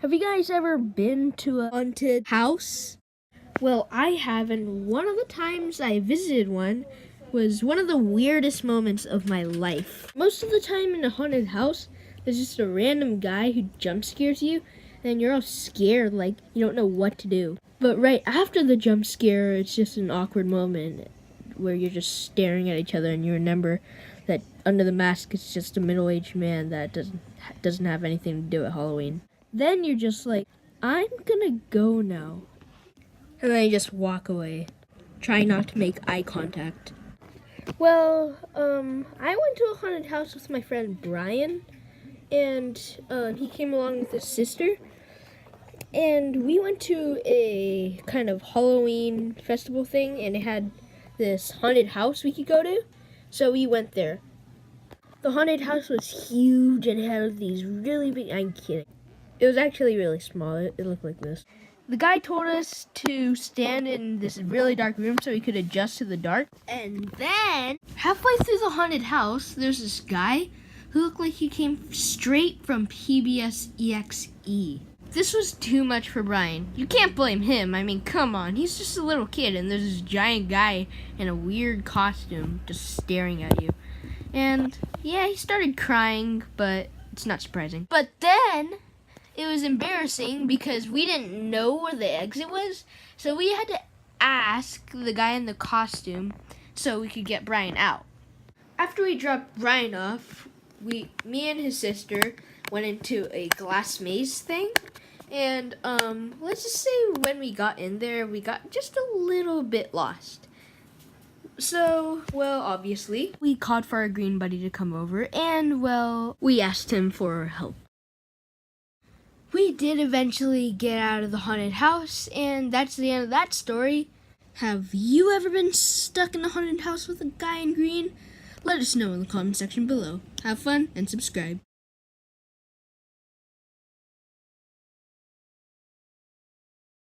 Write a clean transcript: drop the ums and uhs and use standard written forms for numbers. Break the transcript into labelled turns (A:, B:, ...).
A: Have you guys ever been to a haunted house? Well, I have, and one of the times I visited one was one of the weirdest moments of my life. Most of the time in a haunted house, there's just a random guy who jump scares you, and you're all scared, like you don't know what to do. But right after the jump scare, it's just an awkward moment where you're just staring at each other, and you remember that under the mask is just a middle-aged man that doesn't have anything to do with Halloween. Then you're just like, I'm gonna go now. And then you just walk away. Try not to make eye contact. Well, I went to a haunted house with my friend Brian, and he came along with his sister. And we went to a kind of Halloween festival thing, and it had this haunted house we could go to. So we went there. The haunted house was huge, and it had these really big, I'm kidding. It was actually really small. It looked like this. The guy told us to stand in this really dark room so we could adjust to the dark. And then, halfway through the haunted house, there's this guy who looked like he came straight from PBS EXE. This was too much for Brian. You can't blame him. I mean, come on. He's just a little kid, and there's this giant guy in a weird costume just staring at you. And, yeah, he started crying, but it's not surprising. But then it was embarrassing because we didn't know where the exit was, so we had to ask the guy in the costume so we could get Brian out. After we dropped Brian off, me and his sister went into a glass maze thing, and let's just say when we got in there, we got just a little bit lost. So, well, obviously, we called for our green buddy to come over, and, well, we asked him for help. We did eventually get out of the haunted house, and that's the end of that story. Have you ever been stuck in a haunted house with a guy in green? Let us know in the comment section below. Have fun and subscribe.